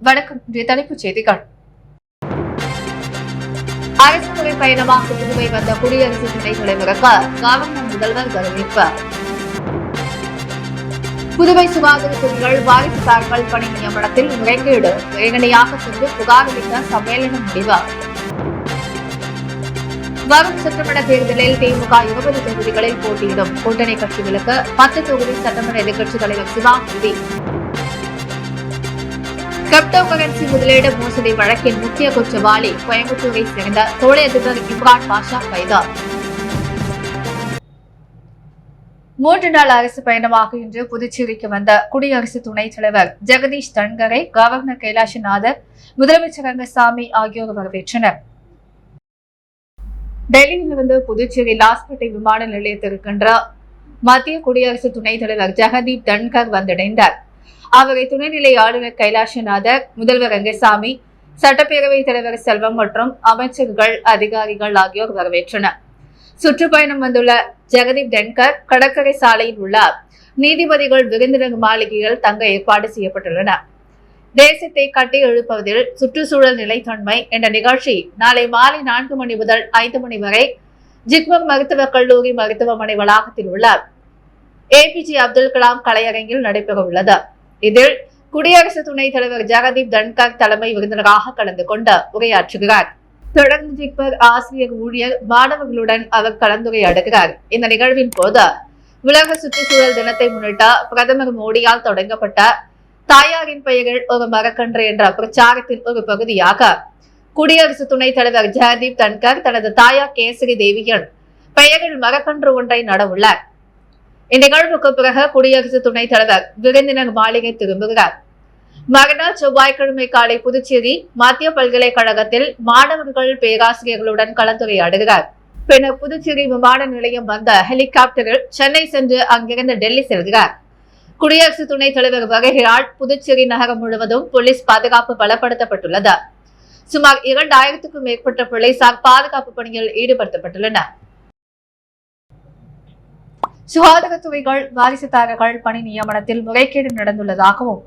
வணக்கம். தலைப்புச் செய்திகள். அரசு முறை பயணமாக புதுவை வந்த குடியரசு துணைத் தலைவருக்கு கவர்னர் முதல்வர் வரவேற்பு. புதுவை சுகாதாரத்துறைகள் வாரிசுதாரர்கள் பணி நியமனத்தில் முறைகேடு வேகனையாக சென்று புகார் அளித்த சம்மேளனம் முடிவு. வரும் சட்டமன்ற தேர்தலில் திமுக 20 தொகுதிகளில் போட்டியிடும் கூட்டணி கட்சிகளுக்கு 10 தொகுதி சட்டமன்ற எதிர்க்கட்சித் தலைவர் சிவா உறுதி. கிரிப்டோ கரன்சி முதலீடு மோசடி வழக்கின் முக்கிய குற்றவாளி கோயம்புத்தூரை சேர்ந்த தொழிலதிபர் இம்ரான் பாஷா கைது. 3 நாள் அரசு பயணமாக இன்று புதுச்சேரிக்கு வந்த குடியரசு துணைத் தலைவர் ஜெகதீஷ் தன்கரை கவர்னர் கைலாஷ்நாதர், முதலமைச்சர் ரங்கசாமி ஆகியோர் வரவேற்றனர். டெல்லியிலிருந்து புதுச்சேரி லாஸ்பேட்டை விமான நிலையத்திற்கின்ற மத்திய குடியரசு துணைத் தலைவர் ஜெகதீப் தன்கர் வந்தடைந்தார். அவரை துணைநிலை ஆளுநர் கைலாஷ்நாதர், முதல்வர் ரங்கசாமி, சட்டப்பேரவைத் தலைவர் செல்வம் மற்றும் அமைச்சர்கள், அதிகாரிகள் ஆகியோர் வரவேற்றனர். சுற்றுப்பயணம் வந்துள்ள ஜெகதீப் தன்கர் கடற்கரை சாலையில் உள்ள நீதிபதிகள் விருந்தினர் மாளிகையில் தங்க ஏற்பாடு செய்யப்பட்டுள்ளன. தேசத்தை கட்டி எழுப்புவதில் சுற்றுச்சூழல் நிலைத்தன்மை என்ற நிகழ்ச்சி நாளை மாலை 4 மணி முதல் 5 மணி வரை ஜிப்மர் மருத்துவக் கல்லூரி மருத்துவமனை வளாகத்தில் உள்ள APJ அப்துல் கலாம் கலையரங்கில் நடைபெற உள்ளது. இதில் குடியரசு துணைத் தலைவர் ஜெகதீப் தன்கர் தலைமை விருந்தினராக கலந்து கொண்டு உரையாற்றுகிறார். தொடர்ந்து ஜிப்மர் ஆசிரியர், ஊழியர், மாணவர்களுடன் அவர் கலந்துரையாடுகிறார். இந்த நிகழ்வின் போது உலக சுற்றுச்சூழல் தினத்தை முன்னிட்டு பிரதமர் மோடியால் தொடங்கப்பட்ட தாயாரின் பெயரில் ஒரு மரக்கன்று என்ற பிரச்சாரத்தின் ஒரு பகுதியாக குடியரசு துணைத் தலைவர் ஜெகதீப் தன்கர் தனது தாயார் கேசரி தேவியின் பெயரில் மரக்கன்று ஒன்றை நடவுள்ளார். இந்நிகழ்வுக்கு பிறகு குடியரசு துணைத் தலைவர் விருந்தினர் மாளிகை திரும்புகிறார். மறுநாள் செவ்வாய்க்கிழமை காலை புதுச்சேரி மத்திய பல்கலைக்கழகத்தில் மாணவர்கள், பேராசிரியர்களுடன் கலந்துரையாடுகிறார். பின்னர் புதுச்சேரி விமான நிலையம் வந்த ஹெலிகாப்டரில் சென்னை சென்று அங்கிருந்து டெல்லி செல்கிறார். குடியரசு துணைத் தலைவர் வருகையால் புதுச்சேரி நகரம் முழுவதும் போலீஸ் பாதுகாப்பு பலப்படுத்தப்பட்டுள்ளது. சுமார் 2000க்கும் மேற்பட்ட போலீசார் பாதுகாப்பு பணியில் ஈடுபடுத்தப்பட்டுள்ளனர். சுகாதாரத்துறைகள் வாரிசுதாரர்கள் பணி நியமனத்தில் முறைகேடு நடந்துள்ளதாகவும்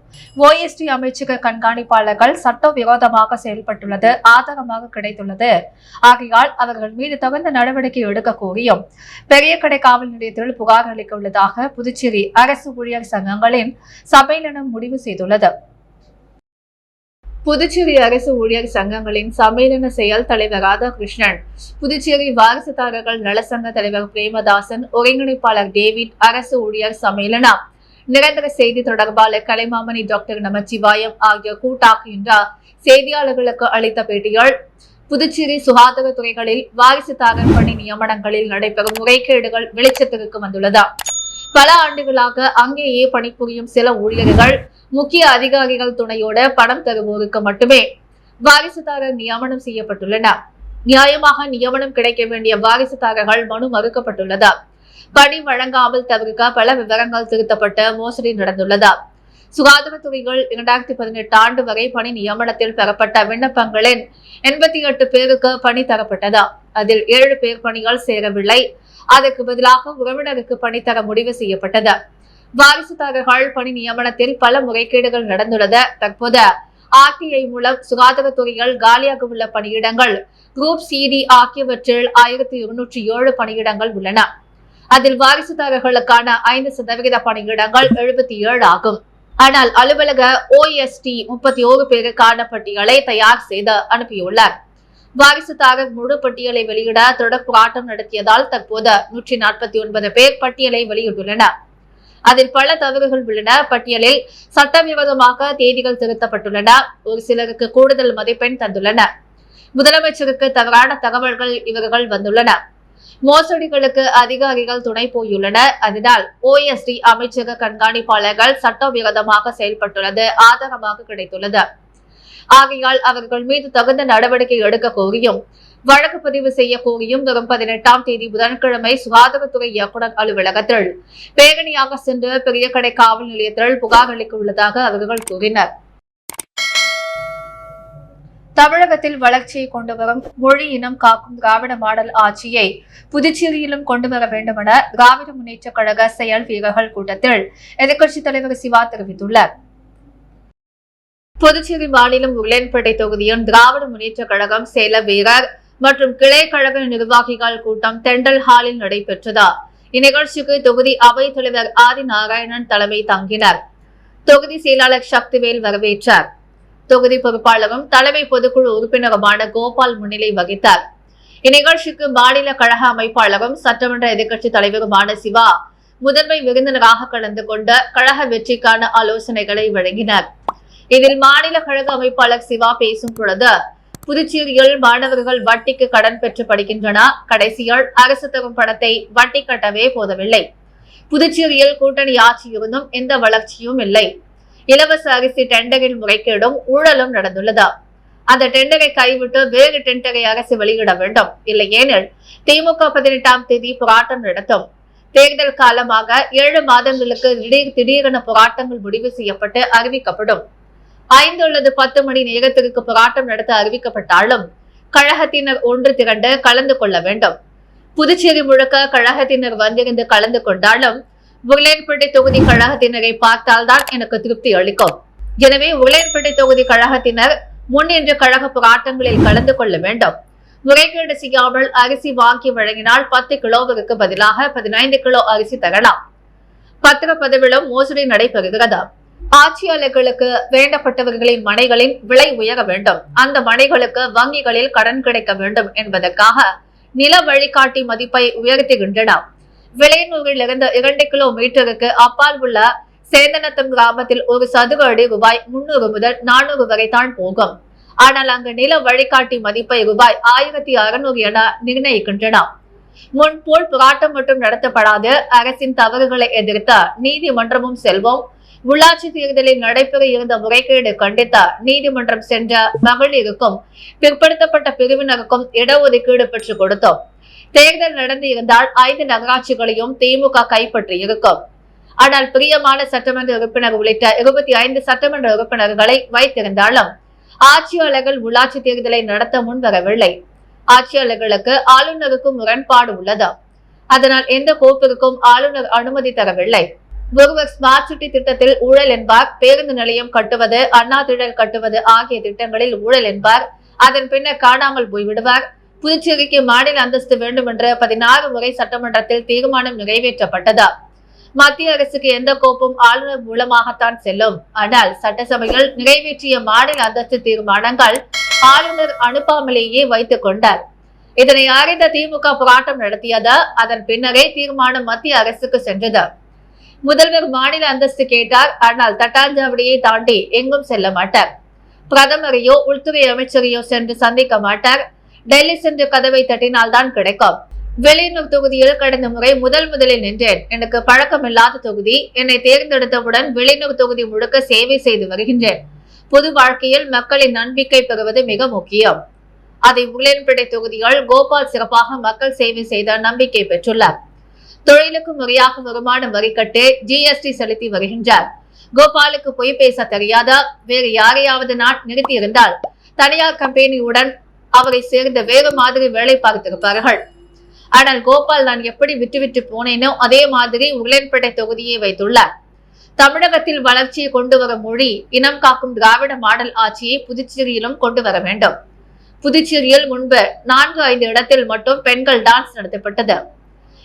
OSD அமைச்சக கண்காணிப்பாளர்கள் சட்டவிரோதமாக செயல்பட்டுள்ளது ஆதாரமாக கிடைத்துள்ளது. ஆகையால் அவர்கள் மீது தகுந்த நடவடிக்கை எடுக்க கோரியும் பெரியகடை காவல் நிலையத்தில் புகார் அளிக்க உள்ளதாக புதுச்சேரி அரசு ஊழியர் சங்கங்களின் சம்மேளனம் முடிவு செய்துள்ளது. புதுச்சேரி அரசு ஊழியர் சங்கங்களின் சம்மேளன செயல் தலைவர் ராதாகிருஷ்ணன், புதுச்சேரி வாரிசுதாரர்கள் நலசங்க தலைவர் பிரேமதாசன், ஒருங்கிணைப்பாளர் டேவிட், அரசு ஊழியர் சம்மேளனம் நிரந்தர செய்தி தொடர்பாளர் கலைமாமணி டாக்டர் நமச்சிவாயம் ஆகியோர் கூட்டாக இன்று செய்தியாளர்களுக்கு அளித்த பேட்டிகள், புதுச்சேரி சுகாதாரத்துறைகளில் வாரிசுதாரர் பணி நியமனங்களில் நடைபெறும் முறைகேடுகள் வெளிச்சத்திற்கு வந்துள்ளது. பல ஆண்டுகளாக அங்கேயே பணிபுரியும் சில ஊழியர்கள், முக்கிய அதிகாரிகள் துணையோட பணம் தருவோருக்கு மட்டுமே வாரிசுதாரர் நியமனம் செய்யப்பட்டுள்ளனர். நியாயமாக நியமனம் கிடைக்க வேண்டிய வாரிசுதாரர்கள் மனு மறுக்கப்பட்டுள்ளது. பணி வழங்காமல் தவிர்க்க பல விவரங்கள் திருத்தப்பட்டு மோசடி நடந்துள்ளது. சுகாதாரத்துறைகள் 2018 ஆண்டு வரை பணி நியமனத்தில் பெறப்பட்ட விண்ணப்பங்களின் 88 பேருக்கு பணி தரப்பட்டது. அதில் 7 பேர் பணிகள் சேரவில்லை. அதற்கு பதிலாக உறவினருக்கு பணி தர முடிவு செய்யப்பட்டது. வாரிசுதாரர்கள் பணி நியமனத்தில் பல முறைகேடுகள் நடந்துள்ளது. தற்போது RTI மூலம் சுகாதாரத்துறைகள் காலியாக உள்ள பணியிடங்கள் குரூப் CD ஆகியவற்றில் 1207 பணியிடங்கள் உள்ளன. அதில் வாரிசுதாரர்களுக்கான 5% பணியிடங்கள் 77 ஆகும். ஆனால் அலுவலக OST 31 பேருக்கான பட்டியலை தயார் செய்து அனுப்பியுள்ளார். வாரிசுதாரர் முழு பட்டியலை வெளியிட தொடர் போராட்டம் நடத்தியதால் தற்போது 149 பேர் பட்டியலை வெளியிட்டுள்ளனர். அதில் பல தவறுகள் உள்ளன. பட்டியலில் சட்டவிரோதமாக தேதிகள் திருத்தப்பட்டுள்ளன. ஒரு சிலருக்கு கூடுதல் மதிப்பெண் தந்துள்ளன. முதலமைச்சருக்கு தவறான தகவல்கள் இவர்கள் வந்துள்ளன. மோசடிகளுக்கு அதிகாரிகள் துணை போயுள்ளனர். அதனால் OSD அமைச்சக கண்காணிப்பாளர்கள் சட்டவிரோதமாக செயல்பட்டுள்ளது ஆதாரமாக கிடைத்துள்ளது. ஆகையால் அவர்கள் மீது தகுந்த நடவடிக்கை எடுக்க கோரியும் வழக்கு பதிவு செய்ய கோரியும் வரும் 18ஆம் தேதி புதன்கிழமை சுகாதாரத்துறை இயக்குநர் அலுவலகத்தில் பேரணியாக சென்று பெரியகடை காவல் நிலையத்தில் புகார் அளிக்க உள்ளதாக அவர்கள் கூறினர். தமிழகத்தில் வளர்ச்சியை கொண்டுவரும் மொழி இனம் காக்கும் திராவிட மாடல் ஆட்சியை புதுச்சேரியிலும் கொண்டுவர வேண்டும் என திராவிட முன்னேற்ற கழக செயல் வீரர்கள் கூட்டத்தில் எதிர்க்கட்சித் தலைவர் சிவா தெரிவித்துள்ளார். புதுச்சேரி மாநிலம் உருளையன்பேட்டை தொகுதியின் திராவிட முன்னேற்ற கழகம் சேல வீரர் மற்றும் கிளை கழக நிர்வாகிகள் கூட்டம் தெண்டல் ஹாலில் நடைபெற்றது. இந்நிகழ்ச்சிக்கு தொகுதி அவைத் தலைவர் ஆதி நாராயணன் தலைமை தாங்கினார். தொகுதி செயலாளர் சக்திவேல் வரவேற்றார். தொகுதி பொறுப்பாளரும் தலைமை பொதுக்குழு உறுப்பினருமான கோபால் முன்னிலை வகித்தார். இந்நிகழ்ச்சிக்கு மாநில கழக அமைப்பாளரும் சட்டமன்ற எதிர்க்கட்சி தலைவருமான சிவா முதன்மை விருந்தினராக கலந்து கொண்ட கழக வெற்றிக்கான ஆலோசனைகளை வழங்கினார். இதில் மாநில கழக அமைப்பாளர் சிவா பேசும் பொழுது, புதுச்சேரியில் மாணவர்கள் வட்டிக்கு கடன் பெற்று படிக்கின்றனர். கடைசியில் அரசு தரும் பணத்தை வட்டி கட்டவே போதவில்லை. புதுச்சேரியில் கூட்டணி ஆட்சி இருந்தும் எந்த வளர்ச்சியும் இல்லை. இலவச அரிசி டெண்டரில் முறைகேடும் ஊழலும் நடந்துள்ளது. அந்த டெண்டரை கைவிட்டு வேறு டெண்டரை அரசு வெளியிட வேண்டும். இல்லையேனில் திமுக 18ஆம் தேதி போராட்டம் நடத்தும். தேர்தல் காலமாக 7 மாதங்களுக்கு திடீரென போராட்டங்கள் முடிவு செய்யப்பட்டு அறிவிக்கப்படும். 5 அல்லது 10 மணி நேரத்திற்கு போராட்டம் நடத்த அறிவிக்கப்பட்டாலும் கழகத்தினர் ஒன்று திரண்டு கலந்து கொள்ள வேண்டும். புதுச்சேரி முழுக்க கழகத்தினர் வந்திருந்து கலந்து கொண்டாலும் உருளையன்பேட்டை தொகுதி கழகத்தினரை பார்த்தால்தான் எனக்கு திருப்தி அளிக்கும். எனவே உருளையன்பேட்டை தொகுதி கழகத்தினர் முன்னின்று கழக போராட்டங்களில் கலந்து கொள்ள வேண்டும். முறைகேடு செய்யாமல் அரிசி வாங்கி வழங்கினால் 10 கிலோவிற்கு பதிலாக 15 கிலோ அரிசி தரலாம். பத்திரப்பதிவிலும் மோசடி நடைபெறுகிறது. ஆட்சியாளர்களுக்கு வேண்டப்பட்டவர்களின் மனைகளின் விலை உயர வேண்டும். அந்த மனைகளுக்கு வங்கிகளில் கடன் கிடைக்க வேண்டும் என்பதற்காக நில வழிகாட்டி மதிப்பை உயர்த்துகின்றனர். விளையனூரில் இருந்து 2 கிலோமீட்டருக்கு அப்பால் உள்ள சேந்தனத்தம் கிராமத்தில் ஒரு சதுர அடி ரூபாய் 300 முதல் 400 வரை தான் போகும். ஆனால் அங்கு நில வழிகாட்டி மதிப்பை ரூபாய் 1600 என நிர்ணயிக்கின்றனர். முன்போல் போராட்டம் மட்டும் நடத்தப்படாது. அரசின் தவறுகளை எதிர்த்த நீதிமன்றமும் செல்வோம். உள்ளாட்சி தேர்தலில் நடைபெற இருந்த முறைகேடு கண்டித்த நீதிமன்றம் சென்ற மகளிருக்கும் பிற்படுத்தப்பட்ட பிரிவினருக்கும் இடஒதுக்கீடு பெற்றுக் கொடுத்தோம். தேர்தல் நடந்து இருந்தால் 5 நகராட்சிகளையும் திமுக கைப்பற்றி இருக்கும். ஆனால் பிரியமான சட்டமன்ற உறுப்பினர் உள்ளிட்ட 25 சட்டமன்ற உறுப்பினர்களை வைத்திருந்தாலும் ஆட்சியாளர்கள் உள்ளாட்சி தேர்தலை நடத்த முன்வரவில்லை. ஆட்சியாளர்களுக்கு ஆளுநருக்கும் முரண்பாடு உள்ளது. அதனால் எந்த கோப்பிற்கும் ஆளுநர் அனுமதி தரவில்லை. ஒருவர் ஸ்மார்ட் சிட்டி திட்டத்தில் ஊழல் என்பார். பேருந்து நிலையம் கட்டுவது, அண்ணா திடல் கட்டுவது ஆகிய திட்டங்களில் ஊழல் என்பார். அதன் பின்னர் காணாமல் போய்விடுவார். புதுச்சேரிக்கு மாநில அந்தஸ்து வேண்டும் என்ற 16 முறை சட்டமன்றத்தில் தீர்மானம் நிறைவேற்றப்பட்டது. மத்திய அரசுக்கு எந்த கோப்பும் ஆளுநர் மூலமாகத்தான் செல்லும். ஆனால் சட்டசபையில் நிறைவேற்றிய மாநில அந்தஸ்து தீர்மானங்கள் ஆளுநர் அனுப்பாமலேயே வைத்துக் கொண்டார். இதனை அறிந்த திமுக போராட்டம் நடத்தியது. அதன் பின்னரே தீர்மானம் மத்திய அரசுக்கு சென்றது. முதல்வர் மாநில அந்தஸ்து கேட்டார். ஆனால் தட்டாஞ்சாவடியை தாண்டி எங்கும் செல்ல மாட்டார். பிரதமரையோ உள்துறை அமைச்சரையோ சென்று சந்திக்க மாட்டார். டெல்லி சென்று கதவை தட்டினால்தான் கிடைக்கும். வெளியூர் தொகுதியில் கடந்த முறை முதலில் நின்றேன். எனக்கு பழக்கமில்லாத தொகுதி. என்னை தேர்ந்தெடுத்தவுடன் வெளியூர் தொகுதி முழுக்க சேவை செய்து வருகின்றேன். பொது வாழ்க்கையில் மக்களின் நம்பிக்கை பெறுவது மிக முக்கியம். அதை உருளையன்பேட்டை தொகுதியில் கோபால் சிறப்பாக மக்கள் சேவை செய்த நம்பிக்கை பெற்றுள்ளார். தொழிலுக்கு முறையாக வருமான வரி கட்டு ஜிஎஸ்டி செலுத்தி வருகின்றார். கோபாலுக்கு பொய் பேச தெரியாத வேறு யாரையாவது நான் நிறுத்தி இருந்தால் தனியார் கம்பெனியுடன் அவரை சேர்ந்த வேறு மாதிரி வேலை பார்த்திருப்பார்கள். ஆனால் கோபால் நான் எப்படி விட்டு போனேனோ அதே மாதிரி உருளையன்பேட்டை தொகுதியை வைத்துள்ளார். தமிழகத்தில் வளர்ச்சியை கொண்டு வர மொழி இனம் காக்கும் திராவிட மாடல் ஆட்சியை புதுச்சேரியிலும் கொண்டு வர வேண்டும். புதுச்சேரியில் முன்பு 4-5 இடத்தில் மட்டும் பெண்கள் டான்ஸ் நடத்தப்பட்டது.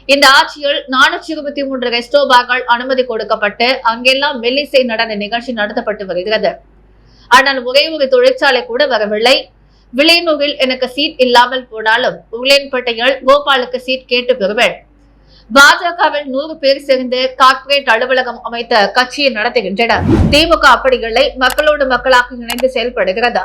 இந்த ஆட்சியில் 423 ரெஸ்டோ பார்கள் அனுமதி கொடுக்கப்பட்டு அங்கெல்லாம் மெல்லிசை நடன நிகழ்ச்சி நடத்தப்பட்டு வருகிறது. ஆனால் ஒரே ஒரு தொழிற்சாலை கூட வரவில்லை. விளையனூரில் எனக்கு சீட் இல்லாமல் போனாலும் உருளையன்பேட்டையில் கோபாலுக்கு சீட் கேட்டு பெறுவேன். பாஜகவில் 100 பேர் சேர்ந்து கார்ப்பரேட் அலுவலகம் அமைத்த கட்சியை நடத்துகின்றனர். திமுக அப்படி இல்லை. மக்களோடு மக்களாக இணைந்து செயல்படுகிறது.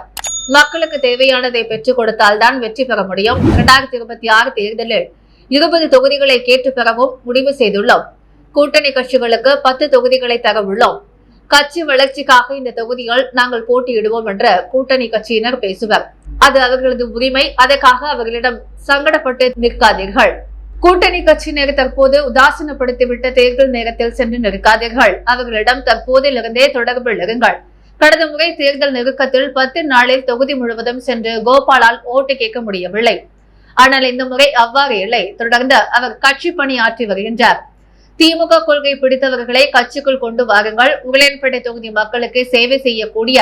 மக்களுக்கு தேவையானதை பெற்றுக் கொடுத்தால்தான் வெற்றி பெற முடியும். 2026 தேர்தலில் 20 தொகுதிகளை கேட்டு பெறவும் முடிவு செய்துள்ளோம். கூட்டணி கட்சிகளுக்கு 10 தொகுதிகளை தர உள்ளோம். கட்சி வளர்ச்சிக்காக இந்த தொகுதிகள் நாங்கள் போட்டியிடுவோம் என்று கூட்டணி கட்சியினர் பேசுவர். அது அவர்களது உரிமை. அதற்காக அவர்களிடம் சங்கடப்பட்டு நிற்காதீர்கள். கூட்டணி கட்சியினர் தற்போது உதாசீனப்படுத்திவிட்ட தேர்தல் நேரத்தில் சென்று நிற்காதீர்கள். அவர்களிடம் தற்போதிலிருந்தே தொடர்பில் இருங்கள். கடந்த முறை தேர்தல் நெருக்கத்தில் 10 நாளில் தொகுதி முழுவதும் சென்று கோபாலால் ஓட்டு கேட்க முடியவில்லை. ஆனால் இந்த முறை அவ்வாறு இல்லை. தொடர்ந்து அவர் கட்சி பணி ஆற்றி வருகின்றார். திமுக கொள்கை பிடித்தவர்களை கட்சிக்குள் கொண்டு வாருங்கள். உருளையன்பேட்டை தொகுதி மக்களுக்கு சேவை செய்யக்கூடிய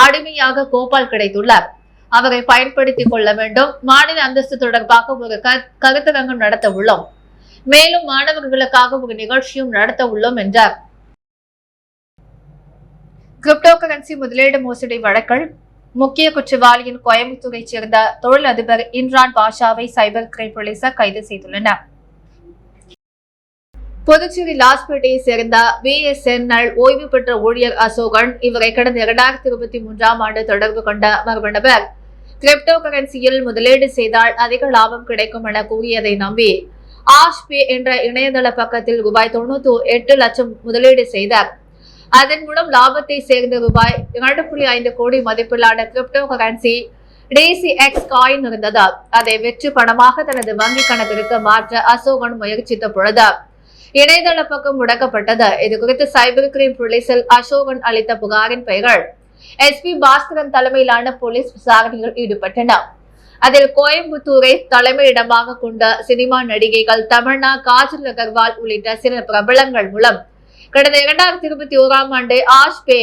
அடிமையாக கோபால் கிடைத்துள்ளார். அவரை பயன்படுத்திக் கொள்ள வேண்டும். மாநில அந்தஸ்து தொடர்பாக ஒரு கருத்தரங்கம் நடத்த உள்ளோம். மேலும் மாணவர்களுக்காக ஒரு நிகழ்ச்சியும் நடத்த உள்ளோம் என்றார். கிரிப்டோ கரன்சி முதலீடு மோசடி வழக்கில் முக்கிய குற்றவாளியின் கோயம்புத்தூரை சேர்ந்த தொழிலதிபர் இம்ரான் பாஷாவை சைபர் கிரைம் போலீசார் கைது செய்துள்ளனர். புதுச்சேரி லாஸ்பேட்டையை சேர்ந்த BSNL ஓய்வு பெற்ற ஊழியர் அசோகன் இவரை கடந்த 2023ஆம் ஆண்டு தொடர்பு கொண்ட மர்ம நபர் கிரிப்டோ கரன்சியில் முதலீடு செய்தால் அதிக லாபம் கிடைக்கும் என கூறியதை நம்பி ஆஷ்பே என்ற இணையதள பக்கத்தில் ரூபாய் 98 லட்சம் முதலீடு செய்தார். அதன் மூலம் லாபத்தை சேர்ந்த ரூபாய் 2.5 கோடி மதிப்பிலான கிரிப்டோ கரன்சி DCX காயின் இருந்தது. அதை வெற்று பணமாக தனது வங்கி கணக்கிற்கு மாற்ற அசோகன் முயற்சித்த பொழுது இணையதள பக்கம் முடக்கப்பட்டது. இதுகுறித்து சைபர் கிரைம் போலீசில் அசோகன் அளித்த புகாரின் பெயர்கள் SP பாஸ்கரன் தலைமையிலான போலீஸ் விசாரணையில் ஈடுபட்டனர். அதில் கோயம்புத்தூரை தலைமையிடமாக கொண்ட சினிமா நடிகைகள் தமன்னா, காஜல் அகர்வால் உள்ளிட்ட சில பிரபலங்கள் மூலம் கடந்த 2021ஆம் ஆண்டு ஆஷ்பே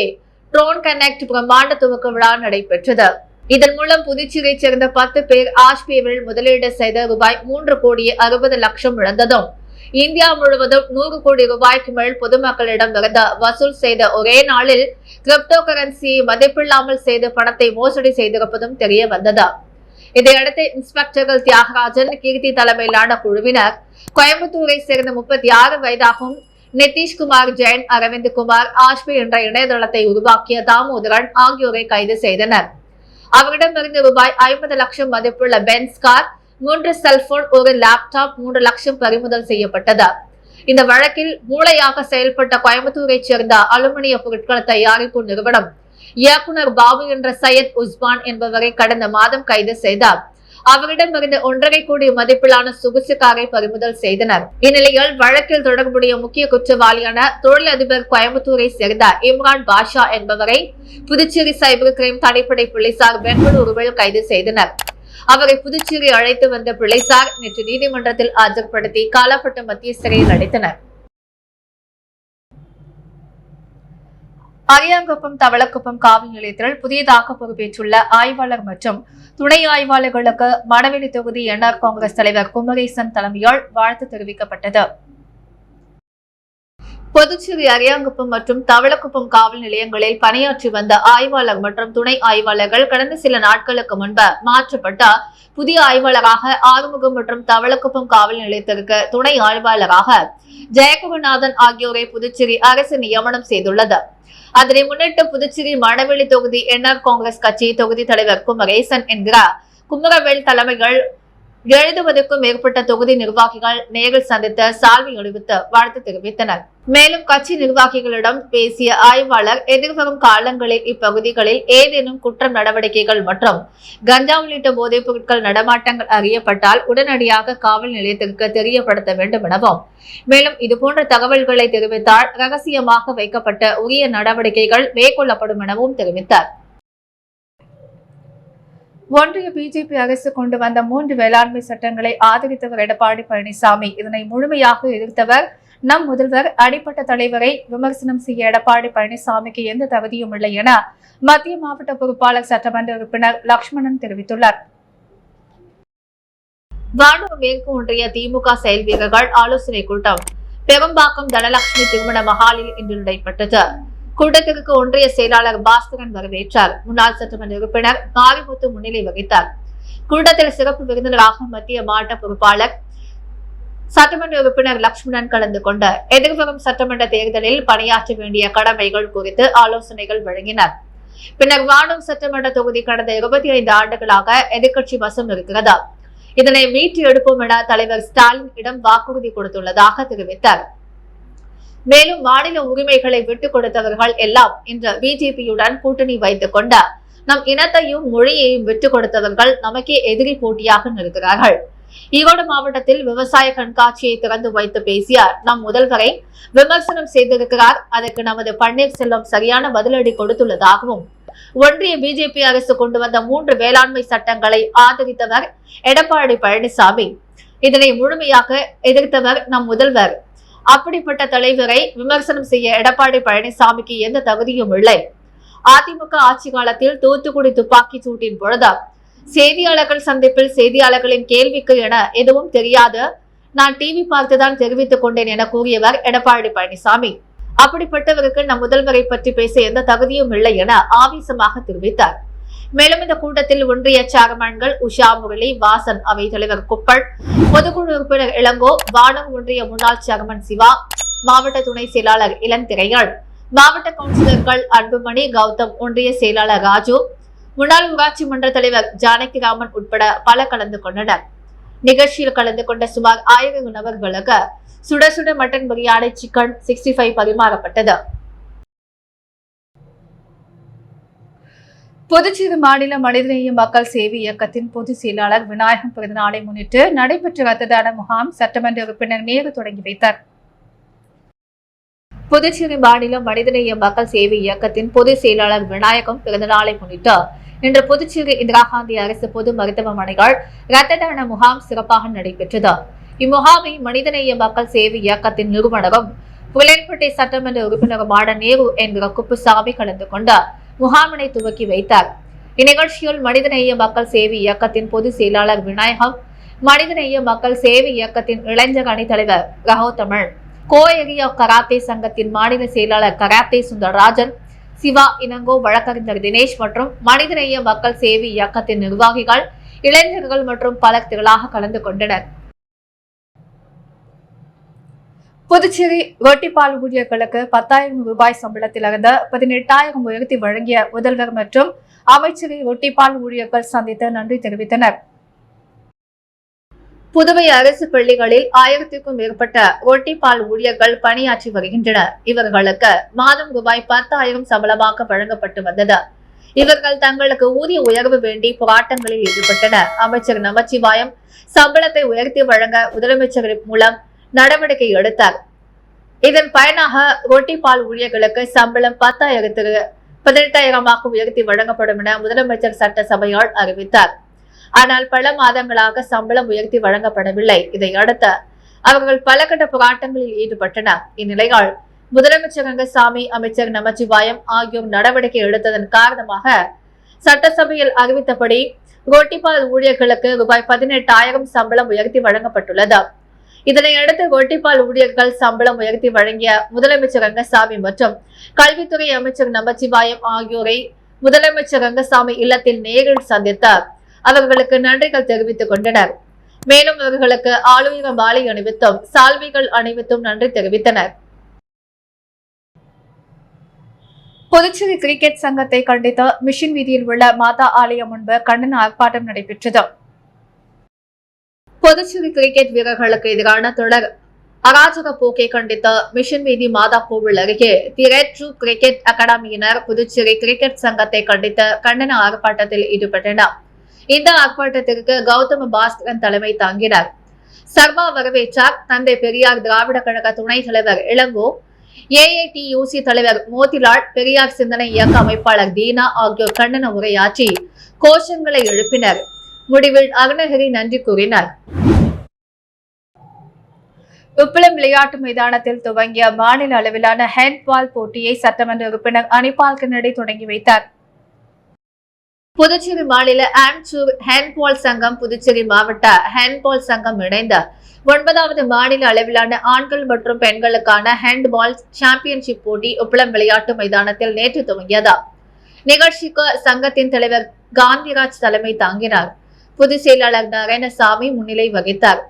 ட்ரோன் கனெக்ட் பிரம்மாண்ட துவக்க விழா நடைபெற்றது. இதன் மூலம் புதுச்சேரியை சேர்ந்த 10 பேர் ஆஷ்பேவில் முதலீடு செய்த ரூபாய் 3,60,00,000 இழந்ததும் இந்தியா முழுவதும் 100 கோடி ரூபாய்க்கு மேல் பொதுமக்களிடம் இருந்து வசூல் செய்த ஒரே நாளில் கிரிப்டோ கரன்சி மதிப்பில்லாமல் செய்து பணத்தை மோசடி செய்திருப்பதும் தெரிய வந்தது. இதையடுத்து இன்ஸ்பெக்டர்கள் தியாகராஜன், கீர்த்தி தலைமையிலான குழுவினர் கோயம்புத்தூரை சேர்ந்த 36 வயதாகும் நிதிஷ்குமார் ஜெயின், அரவிந்த் குமார், ஆஷ்பே என்ற இணையதளத்தை உருவாக்கிய தாமோதரன் ஆகியோரை கைது செய்தனர். அவரிடமிருந்து ரூபாய் 50 லட்சம் மதிப்புள்ள பென்ஸ் கார், 3 செல்போன், 1 லேப்டாப், 3 லட்சம் பறிமுதல் செய்யப்பட்டது. இந்த வழக்கில் மூளையாக செயல்பட்ட கோயம்புத்தூரை சேர்ந்த அலுமினிய பொருட்கள் தயாரிப்பு நிறுவனம் இயக்குனர் பாபு என்ற சையத் உஸ்மான் என்பவரை கடந்த மாதம் கைது செய்தார். அவரிடமிருந்து 1.5 கோடி மதிப்பிலான சொகுசு காரை பறிமுதல் செய்தனர். இந்நிலையில் வழக்கில் தொடர்புடைய முக்கிய குற்றவாளியான தொழிலதிபர் கோயம்புத்தூரை சேர்ந்த இம்ரான் பாஷா என்பவரை புதுச்சேரி சைபர் கிரைம் தனிப்படை போலீசார் பெங்களூருவில் கைது செய்தனர். அவரை புதுச்சேரி அழைத்து வந்த போலீசார் நேற்று நீதிமன்றத்தில் ஆஜர்படுத்தி காலாப்பட்டு மத்திய சிறையில் அடைத்தனர். அரியாங்குப்பம் தவளக்குப்பம் காவல் நிலையத்தில் புதியதாக பொறுப்பேற்றுள்ள ஆய்வாளர் மற்றும் துணை ஆய்வாளர்களுக்கு மணவெளி தொகுதி NR காங்கிரஸ் தலைவர் குமரேசன் தலைமையால் வாழ்த்து தெரிவிக்கப்பட்டது. புதுச்சேரி அரியாங்குப்பம் மற்றும் தவளக்குப்பம் காவல் நிலையங்களில் பணியாற்றி வந்த ஆய்வாளர் மற்றும் துணை ஆய்வாளர்கள் கடந்த சில நாட்களுக்கு முன்பு மாற்றப்பட்ட புதிய ஆய்வாளராக ஆறுமுகம் மற்றும் தவளக்குப்பம் காவல் நிலையத்திற்கு துணை ஆய்வாளராக ஜெயகுருநாதன் ஆகியோரை புதுச்சேரி அரசு நியமனம் செய்துள்ளது. அதனை முன்னிட்டு புதுச்சேரி மணவெளி தொகுதி NR காங்கிரஸ் கட்சி தொகுதி தலைவர் குமரேசன் என்கிற குமரவேல் தலைமைகள் 70க்கும் மேற்பட்ட தொகுதி நிர்வாகிகள் நேரில் சந்தித்து சால்வை அணிவித்து வாழ்த்து தெரிவித்தனர். மேலும் கட்சி நிர்வாகிகளிடம் பேசிய ஆய்வாளர் எதிர்வரும் காலங்களில் இப்பகுதிகளில் ஏதேனும் குற்ற நடவடிக்கைகள் மற்றும் கஞ்சா உள்ளிட்ட போதைப் பொருட்கள் நடமாட்டங்கள் அறியப்பட்டால் உடனடியாக காவல் நிலையத்திற்கு தெரியப்படுத்த வேண்டும் எனவும், மேலும் இதுபோன்ற தகவல்களை தெரிவித்தால் ரகசியமாக வைக்கப்பட்ட உரிய நடவடிக்கைகள் மேற்கொள்ளப்படும் எனவும் தெரிவித்தார். ஒன்றிய பிஜேபி அரசு கொண்டு வந்த 3 வேளாண்மை சட்டங்களை ஆதரித்தவர் எடப்பாடி பழனிசாமி. இதனை முழுமையாக எதிர்த்தவர் நம் முதல்வர். அடிப்பட்ட தலைவரை விமர்சனம் செய்ய எடப்பாடி பழனிசாமிக்கு எந்த தகுதியும் இல்லை என மத்திய மாவட்ட பொறுப்பாளர் சட்டமன்ற உறுப்பினர் லட்சுமணன் தெரிவித்துள்ளார். வானூர் மேற்கு ஒன்றிய திமுக செயல் வீரர்கள் ஆலோசனை கூட்டம் பெரும்பாக்கம் தனலட்சுமி திருமண மகாலில் இன்று நடைபெற்றது. கூட்டத்திற்கு ஒன்றிய செயலாளர் பாஸ்கரன் வரவேற்றார். முன்னாள் சட்டமன்ற உறுப்பினர் மாரிமுத்து முன்னிலை வகித்தார். கூட்டத்தில் சிறப்பு விருந்தினராக மத்திய மாவட்ட பொறுப்பாளர் சட்டமன்ற உறுப்பினர் லட்சுமணன் கலந்து கொண்டு எதிர்வரும் சட்டமன்ற தேர்தலில் பணியாற்ற வேண்டிய கடமைகள் குறித்து ஆலோசனைகள் வழங்கினர். பின்னர் வானூர் சட்டமன்ற தொகுதி கடந்த 25 ஆண்டுகளாக எதிர்க்கட்சி வசம் இருக்கிறது. இதனை மீட்டு எடுப்போம் என தலைவர் ஸ்டாலின் இடம் வாக்குறுதி கொடுத்துள்ளதாக தெரிவித்தார். மேலும் மாநில உரிமைகளை விட்டுக் கொடுத்தவர்கள் எல்லாம் இன்று பிஜேபியுடன் கூட்டணி வைத்துக் கொண்ட நம் இனத்தையும் மொழியையும் விட்டுக் கொடுத்தவர்கள் நமக்கே எதிரி போட்டியாக நிற்கிறார்கள். ஈரோடு மாவட்டத்தில் விவசாய கண்காட்சியை திறந்து வைத்து பேசிய நம் முதல்வரை விமர்சனம் செய்திருக்கிறார். அதற்கு நமது பன்னீர்செல்வம் சரியான பதிலடி கொடுத்துள்ளதாகவும், ஒன்றிய பிஜேபி அரசு கொண்டு வந்த 3 வேளாண்மை சட்டங்களை ஆதரித்தவர் எடப்பாடி பழனிசாமி. இதனை முழுமையாக எதிர்த்தவர் நம் முதல்வர். அப்படிப்பட்ட தலைவரை விமர்சனம் செய்ய எடப்பாடி பழனிசாமிக்கு எந்த தகுதியும் இல்லை. அதிமுக ஆட்சி காலத்தில் தூத்துக்குடி துப்பாக்கிச் சூட்டின் பொழுது செய்தியாளர்கள் சந்திப்பில் செய்தியாளர்களின் கேள்விக்கு என எதுவும் தெரியாது, நான் டிவி பார்த்துதான் தெரிவித்துக் கொண்டேன் என கூறியவர் எடப்பாடி பழனிசாமி. அப்படிப்பட்டவருக்கு நம் முதல்வரை பற்றி பேச எந்த தகுதியும் இல்லை என ஆவேசமாக தெரிவித்தார். மேலும் இந்த கூட்டத்தில் ஒன்றிய சேர்மன்கள் உஷா முரளி, வாசன், அவை தலைவர் குப்பள், பொதுக்குழு உறுப்பினர் இளங்கோ, வானம் ஒன்றிய முன்னாள் சேர்மன் சிவா, மாவட்ட துணை செயலாளர் இளந்திரையள், மாவட்ட கவுன்சிலர்கள் அன்புமணி, கௌதம், ஒன்றிய செயலாளர் ராஜு, முன்னாள் ஊராட்சி மன்ற தலைவர் ஜானகிராமன் உட்பட பல கலந்து கொண்டனர். நிகழ்ச்சியில் கலந்து கொண்ட சுமார் 1000 நபர்களுக்கு சுட சுட மட்டன் பிரியாணி, சிக்கன் 65 பரிமாறப்பட்டது. புதுச்சேரி மாநில மனிதநேய மக்கள் சேவை இயக்கத்தின் பொதுச் செயலாளர் விநாயகம் பிறந்தநாளை முன்னிட்டு நடைபெற்ற ரத்த தான முகாம் சட்டமன்ற உறுப்பினர் நேரு தொடங்கி வைத்தார். புதுச்சேரி மாநில மனிதநேய மக்கள் சேவை இயக்கத்தின் பொதுச் செயலாளர் விநாயகம் பிறந்தநாளை முன்னிட்டு இன்று புதுச்சேரி இந்திரா காந்தி அரசு பொது மருத்துவமனைகள் ரத்த தான முகாம் சிறப்பாக நடைபெற்றது. இம்முகாமை மனிதநேய மக்கள் சேவை இயக்கத்தின் நிறுவனரும் புலையன்பேட்டை சட்டமன்ற உறுப்பினருமான நேரு என்கிற குப்புசாமி கலந்து கொண்ட முகாமினை துவக்கி வைத்தார். இந்நிகழ்ச்சியில் மனிதநேய மக்கள் சேவை இயக்கத்தின் பொதுச் செயலாளர் விநாயகம், மனிதநேய மக்கள் சேவை இயக்கத்தின் இளைஞர் அணி தலைவர் ரகோத்தமிழ், கோஏரியா கராத்தே சங்கத்தின் மாநில செயலாளர் கராத்தே சுந்தரராஜன், சிவா, இளங்கோ, வழக்கறிஞர் தினேஷ் மற்றும் மனிதநேய மக்கள் சேவை இயக்கத்தின் நிர்வாகிகள், இளைஞர்கள் மற்றும் பலர் திரளாக கலந்து கொண்டனர். புதுச்சேரி ரொட்டிப்பால் ஊழியர்களுக்கு 10,000 ரூபாய் சம்பளத்திலிருந்து 18,000 உயர்த்தி வழங்கிய முதல்வர் மற்றும் அமைச்சரை ரொட்டிப்பால் ஊழியர்கள் சந்தித்து நன்றி தெரிவித்தனர். புதுவை அரசு பள்ளிகளில் 1000க்கும் மேற்பட்ட ரொட்டிப்பால் ஊழியர்கள் பணியாற்றி வருகின்றனர். இவர்களுக்கு மாதம் ரூபாய் 10,000 சம்பளமாக வழங்கப்பட்டு வந்தது. இவர்கள் தங்களுக்கு ஊதிய உயர்வு வேண்டி போராட்டங்களில் ஈடுபட்டனர். அமைச்சர் நமச்சிவாயம் சம்பளத்தை உயர்த்தி வழங்க முதலமைச்சர் மூலம் நடவடிக்கை எடுத்தார். இதன் பயனாக ரொட்டிப்பால் ஊழியர்களுக்கு சம்பளம் 10,000க்கு 18,000 உயர்த்தி வழங்கப்படும் என முதலமைச்சர் சட்டசபையால் அறிவித்தார். ஆனால் பல மாதங்களாக சம்பளம் உயர்த்தி வழங்கப்படவில்லை. இதையடுத்து அவர்கள் பல கட்ட போராட்டங்களில் ஈடுபட்டனர். இந்நிலையால் முதலமைச்சர் ரங்கசாமி, அமைச்சர் நமச்சிவாயம் ஆகியோர் நடவடிக்கை எடுத்ததன் காரணமாக சட்டசபையில் அறிவித்தபடி ரொட்டிப்பால் ஊழியர்களுக்கு ரூபாய் 18,000 சம்பளம் உயர்த்தி வழங்கப்பட்டுள்ளது. இதனையடுத்து ரொட்டிப்பால் ஊழியர்கள் சம்பளம் உயர்த்தி வழங்கிய முதலமைச்சர் ரங்கசாமி மற்றும் கல்வித்துறை அமைச்சர் நமச்சிவாயம் ஆகியோரை முதலமைச்சர் ரங்கசாமி இல்லத்தில் நேரில் சந்தித்தார். அவர்களுக்கு நன்றிகள் தெரிவித்துக் கொண்டனர். மேலும் அவர்களுக்கு ஆளுயர மாலை அணிவித்தும் சால்வைகள் அணிவித்தும் நன்றி தெரிவித்தனர். புதுச்சேரி கிரிக்கெட் சங்கத்தை கண்டித்து மிஷன் வீதியில் உள்ள மாதா ஆலயம் முன்பு கண்டன ஆர்ப்பாட்டம் நடைபெற்றது. புதுச்சேரி கிரிக்கெட் வீரர்களுக்கு எதிரான தொடர் அராஜக போக்கை கண்டித்து மிஷன் வீதி மாதா கோவில் அருகே தி ரெட் ட்ரூ கிரிக்கெட் அகாடமியினர் புதுச்சேரி கிரிக்கெட் சங்கத்தை கண்டித்து கண்டன ஆர்ப்பாட்டத்தில் ஈடுபட்டனர். இந்த ஆர்ப்பாட்டத்திற்கு கௌதம பாஸ்கரன் தலைமை தாங்கினார். சர்மா வரவேற்றார். தந்தை பெரியார் திராவிட கழக துணைத் தலைவர் இளங்கோ, ஏஐடியூசி தலைவர் மோதிலால், பெரியார் சிந்தனை இயக்க அமைப்பாளர் தீனா ஆகியோர் கண்டன உரையாற்றி கோஷங்களை எழுப்பினர். முடிவில் அருணகிரி நன்றி கூறினார். உப்பளம் விளையாட்டு மைதானத்தில் துவங்கிய மாநில அளவிலான ஹேண்ட்பால் போட்டியை சட்டமன்ற உறுப்பினர் அனிபால் கென்னடி தொடங்கி வைத்தார். புதுச்சேரி மாநில ஆம்சூர் ஹேண்ட்பால் சங்கம், புதுச்சேரி மாவட்ட ஹேண்ட்பால் சங்கம் இணைந்த 9வது மாநில அளவிலான ஆண்கள் மற்றும் பெண்களுக்கான ஹேண்ட்பால் சாம்பியன்ஷிப் போட்டி உப்பளம் விளையாட்டு மைதானத்தில் நேற்று துவங்கியது. நிகழ்ச்சிக்கு சங்கத்தின் தலைவர் காந்திராஜ் தலைமை தாங்கினார். பொதுச் செயலாளர் நாராயணசாமி முன்னிலை வகித்தார்.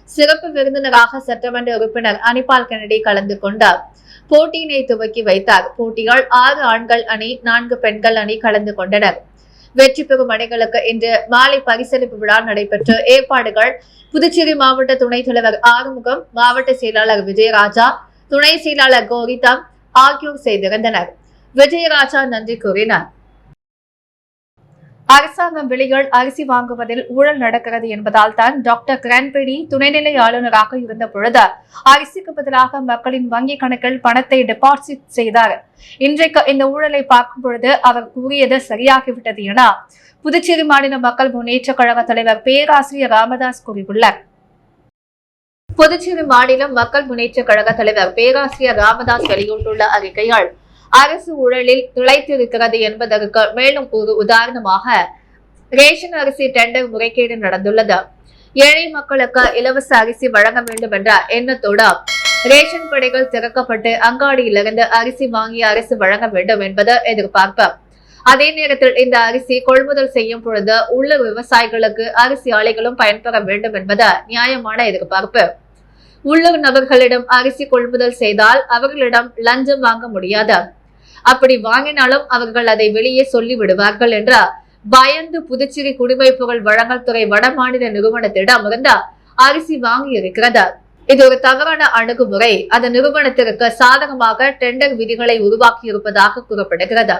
சிறப்பு விருந்தினராக சட்டமன்ற உறுப்பினர் அனிபால் கென்னடி கலந்து கொண்டார். போட்டியினை துவக்கி வைத்தார். போட்டிகள் 6 ஆண்கள் அணி, 4 பெண்கள் அணி கலந்து கொண்டனர். வெற்றி பெறும் அணிகளுக்கு இன்று மாலை பரிசளிப்பு விழா நடைபெற்ற ஏற்பாடுகள் புதுச்சேரி மாவட்ட துணைத் தலைவர் ஆறுமுகம், மாவட்ட செயலாளர் விஜயராஜா, துணை செயலாளர் கோரிதம் ஆகியோர் செய்திருந்தனர். விஜயராஜா நன்றி கூறினார். அரசாங்கம் வெளியில் அரிசி வாங்குவதில் ஊழல் நடக்கிறது என்பதால் தான் டாக்டர் கிரண்பேடி துணைநிலை ஆளுநராக இருந்த பொழுது அரிசிக்கு பதிலாக மக்களின் வங்கி கணக்கில் பணத்தை டெபாசிட் செய்தார். இன்றைக்கு இந்த ஊழலை பார்க்கும் பொழுது அவர் கூறியது சரியாகிவிட்டது என புதுச்சேரி மாநில மக்கள் முன்னேற்ற கழக தலைவர் பேராசிரியர் ராமதாஸ் கூறியுள்ளார். புதுச்சேரி மாநில மக்கள் முன்னேற்ற கழக தலைவர் பேராசிரியர் ராமதாஸ் வெளியிட்டுள்ள அறிக்கையால் அரசு ஊழலில் திளைத்திருக்கிறது என்பதற்கு மேலும் ஒரு உதாரணமாக ரேஷன் அரிசி டெண்டர் முறைகேடு நடந்துள்ளது. ஏழை மக்களுக்கு இலவச அரிசி வழங்க வேண்டும் என்ற எண்ணத்தோடு ரேஷன் கடைகள் திறக்கப்பட்டு அங்காடியிலிருந்து அரிசி வாங்கி அரசு வழங்க வேண்டும் என்பது எதிர்பார்ப்பு. அதே நேரத்தில் இந்த அரிசி கொள்முதல் செய்யும் பொழுது உள்ளூர் விவசாயிகளுக்கு அரிசி ஆலைகளும் பயன்பெற வேண்டும் என்பது நியாயமான எதிர்பார்ப்பு. உள்ளூர் நபர்களிடம் அரிசி கொள்முதல் செய்தால் அவர்களிடம் லஞ்சம் வாங்க முடியாது. அப்படி வாங்கினாலும் அவர்கள் அதை வெளியே சொல்லி விடுவார்கள் என்ற பயந்து புதுச்சேரி குடிமைப்பொருள் வழங்கல் துறை வடமாநில நிறுவனத்திடம் இருந்து அரிசி வாங்கி இருக்கிறது. இது ஒரு தவறான அணுகுமுறை. அந்த நிறுவனத்திற்கு சாதகமாக டெண்டர் விதிகளை உருவாக்கி இருப்பதாக கூறப்படுகிறது.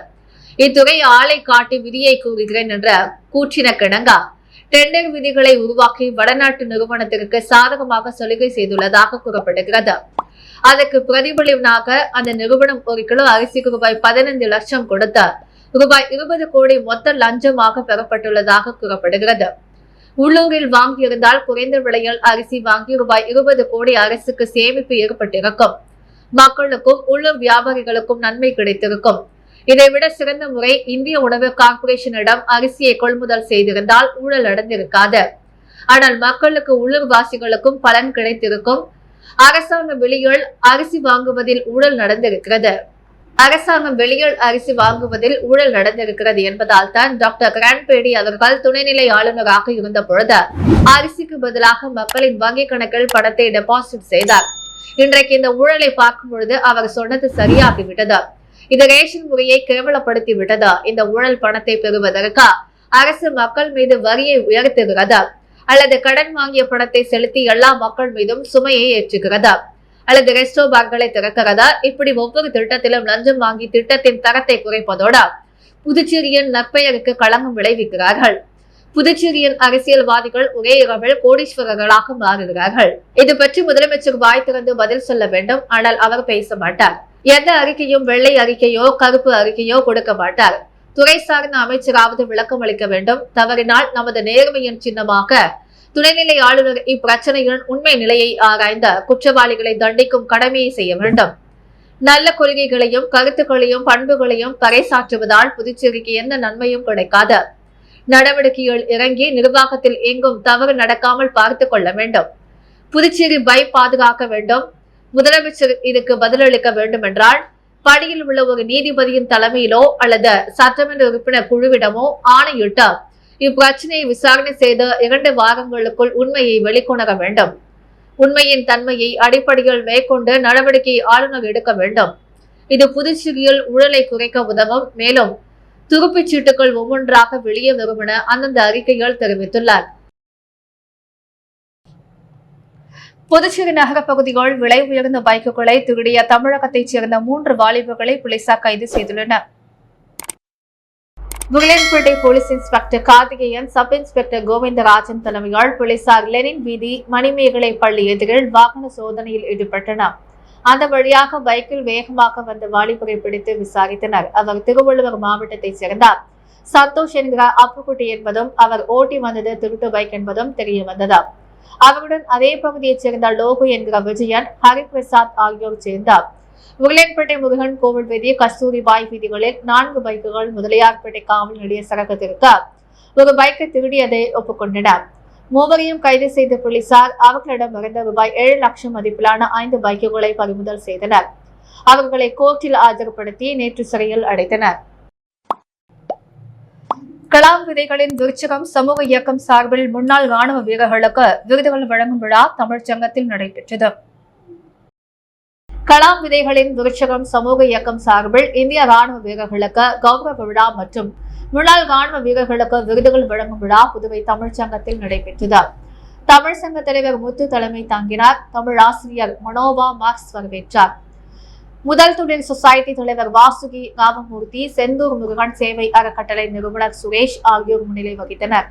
இத்துறை ஆளை காட்டி விதியை கூறுகிறேன் என்ற கூற்றினக்கிணங்க டெண்டர் விதிகளை உருவாக்கி வடநாட்டு நிறுவனத்திற்கு சாதகமாக சலுகை செய்துள்ளதாக கூறப்படுகிறது. அதற்கு பிரதிபலிப்பாக அந்த நிறுவனம் ஒரு கிலோ அரிசிக்கு ரூபாய் 15 லட்சம் கொடுத்து ரூபாய் 20 கோடி மொத்த லஞ்சமாக பெறப்பட்டுள்ளதாக கூறப்படுகிறது. உள்ளூரில் வாங்கியிருந்தால் குறைந்த விலையில் அரிசி வாங்கி ரூபாய் 20 கோடி அரசுக்கு சேமிப்பு ஏற்பட்டிருக்கும். மக்களுக்கும் உள்ளூர் வியாபாரிகளுக்கும் நன்மை கிடைத்திருக்கும். இதைவிட சிறந்த முறை இந்திய உணவு கார்ப்பரேஷனிடம் அரிசியை கொள்முதல் செய்திருந்தால் ஊழல் நடந்திருக்காது. ஆனால் மக்களுக்கு உள்ளூர்வாசிகளுக்கும் பலன் கிடைத்திருக்கும். அரசாங்கம் வெளியில் அரிசி வாங்குவதில் ஊழல் நடந்திருக்கிறது. என்பதால் தான் டாக்டர் கிரண்பேடி அவர்கள் துணைநிலை ஆளுநராக இருந்த பொழுது அரிசிக்கு பதிலாக மக்களின் வங்கி கணக்கில் பணத்தை டெபாசிட் செய்தார். இன்றைக்கு இந்த ஊழலை பார்க்கும் பொழுது அவர் சொன்னது சரியாகிவிட்டது. இது ரேஷன் முறையை கேவலப்படுத்தி விட்டது. இந்த ஊழல் பணத்தை பெறுவதற்கு அரசு மக்கள் மீது வரியை உயர்த்துகிறது அல்லது கடன் வாங்கிய பணத்தை செலுத்தி எல்லா மக்கள் மீதும் சுமையை ஏற்றுகிறது அல்லது ரெஸ்டோ பார்களை திறக்கிறதா? இப்படி ஒவ்வொரு திட்டத்திலும் லஞ்சம் வாங்கி திட்டத்தின் தரத்தை குறைப்பதோடு புதுச்சேரியின் நற்பெயருக்கு களங்கம் விளைவிக்கிறார்கள். புதுச்சேரியின் அரசியல்வாதிகள் ஒரே இரவில் கோடீஸ்வரர்களாக மாறுகிறார்கள். இது பற்றி முதலமைச்சர் வாய் திறந்து பதில் சொல்ல வேண்டும். ஆனால் அவர் பேச மாட்டார். எந்த அறிக்கையும் வெள்ளை அறிக்கையோ கருப்பு அறிக்கையோ கொடுக்க மாட்டார். துறை சார்ந்த அமைச்சராவது விளக்கம் அளிக்க வேண்டும். தவறினால் நமது நேர்மையின் சின்னமாக துணைநிலை ஆளுநர் இப்பிரச்சனையின் உண்மை நிலையை ஆராய்ந்த குற்றவாளிகளை தண்டிக்கும் கடமையை செய்ய வேண்டும். நல்ல கொள்கைகளையும் கருத்துக்களையும் பண்புகளையும் பறைசாற்றுவதால் புதுச்சேரிக்கு எந்த நன்மையும் கிடைக்காது. நடவடிக்கைகள் இறங்கி நிர்வாகத்தில் எங்கும் தவறு நடக்காமல் பார்த்துக் கொள்ள வேண்டும். புதுச்சேரி பாதுகாக்க வேண்டும். முதலமைச்சர் இதுக்கு பதிலளிக்க வேண்டும் என்றால் பணியில் உள்ள ஒரு நீதிபதியின் தலைமையிலோ அல்லது சட்டமன்ற உறுப்பினர் குழுவிடமோ ஆணையிட்டு இப்பிரச்சனையை விசாரணை செய்து 2 வாரங்களுக்குள் உண்மையை வெளிக்கொணர வேண்டும். உண்மையின் தன்மையை அடிப்படையில் மேற்கொண்டு நடவடிக்கை ஆளுநர் எடுக்க வேண்டும். இது புதுச்சேரியில் ஊழலை குறைக்க உதவும். மேலும் துருப்புச் சீட்டுகள் ஒவ்வொன்றாக வெளியே வரும் என அந்தந்த அறிக்கைகள் தெரிவித்துள்ளார். புதுச்சேரி நகர பகுதிகள் விலை உயர்ந்த பைக்குகளை திருடிய தமிழகத்தைச் சேர்ந்த 3 வாலிபர்களை போலீசார் கைது செய்துள்ளனர். Villianpettai police inspector Karthikeyan, sub inspector Govindarajan தலைமையால் போலீசார் லெனின் வீதி மணிமேகலை பள்ளி எதிரில் வாகன சோதனையில் ஈடுபட்டனர். அந்த வழியாக பைக்கில் வேகமாக வந்த வாலிபரை பிடித்து விசாரித்தனர். அவர் திருவள்ளுவர் மாவட்டத்தைச் சேர்ந்தார். சந்தோஷ் என்கிற அப்புக்குட்டி என்பதும் அவர் ஓட்டி வந்தது திருட்டு பைக் என்பதும் தெரிய வந்தது. அவருடன் அதே பகுதியைச் சேர்ந்த லோகு என்கிற விஜயன், ஹரிபிரசாத் ஆகியோர் சேர்ந்தார். வில்லியன்பேட்டை முருகன் கோவில் வீதி, கஸ்தூரிபாய் வீதிகளில் 4 பைக்குகள் முதலியார்பேட்டை காவல் நிலைய சரகத்திற்கு ஒரு பைக்கை திருடியதை ஒப்புக்கொண்டனர். மூவரையும் கைது செய்த போலீசார் அவர்களிடம் இருந்த ரூபாய் 7 லட்சம் மதிப்பிலான 5 பைக்குகளை பறிமுதல் செய்தனர். அவர்களை கோர்ட்டில் ஆஜர்படுத்தி நேற்று சிறையில் அடைத்தனர். கலாம் விதைகளின் விருச்சகம் சமூக இயக்கம் சார்பில் முன்னாள் ராணுவ வீரர்களுக்கு விருதுகள் வழங்கும் விழா தமிழ்ச்சங்கத்தில் நடைபெற்றது. கலாம் விதைகளின் விருச்சகம் சமூக இயக்கம் சார்பில் இந்திய ராணுவ வீரர்களுக்கு கௌரவ விழா மற்றும் முன்னாள் ராணுவ வீரர்களுக்கு விருதுகள் வழங்கும் விழா புதுவை தமிழ்ச்சங்கத்தில் நடைபெற்றது. தமிழ்ச்சங்க தலைவர் முத்து தலைமை தாங்கினார். தமிழ் ஆசிரியர் மனோபா மார்க்ஸ் வரவேற்றார். முதல் தொழில் சொசைட்டி தலைவர் வாசுகி ராமமூர்த்தி, செந்தூர் முருகன் சேவை அறக்கட்டளை நிறுவனர் சுரேஷ் ஆகியோர் முன்னிலை வகித்தனர்.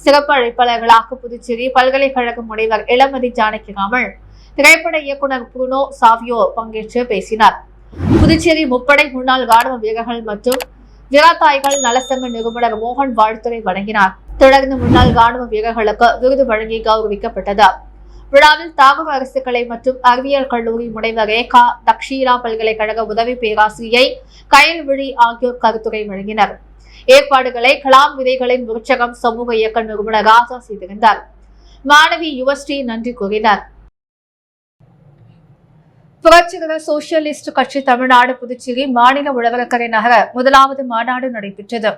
சிறப்பு அழைப்பாளர்களாக புதுச்சேரி பல்கலைக்கழக முனைவர் இளமதி ஜானகிராமன், திரைப்பட இயக்குனர் புருனோ சாவியோ பங்கேற்று பேசினார். புதுச்சேரி முப்படை முன்னாள் ராணுவ வீரர்கள் மற்றும் விவசாயிகள் நலசங்க நிறுவனர் மோகன் வாழ்த்துரை வழங்கினார். தொடர்ந்து முன்னாள் ராணுவ வீரர்களுக்கு விருது வழங்கி கௌரவிக்கப்பட்டது. விழாவில் தாவர அரசுக்கலை மற்றும் அறிவியல் கல்லூரி முனைவர் ரேகா, தக்ஷீரா பல்கலைக்கழக உதவி பேராசிரியை கயல்விழி ஆகியோர் கருத்துரை வழங்கினர். ஏற்பாடுகளை கலாம் விதைகளின் விருட்சகம் சமூக இயக்க நிறுவனர் ராஜா செய்திருந்தார். மாணவி யுவஸ்ரீ நன்றி கூறினார். புரட்சிகர சோசியலிஸ்ட் கட்சி தமிழ்நாடு புதுச்சேரி மாநில உழவர்கரை நகர முதலாவது மாநாடு நடைபெற்றது.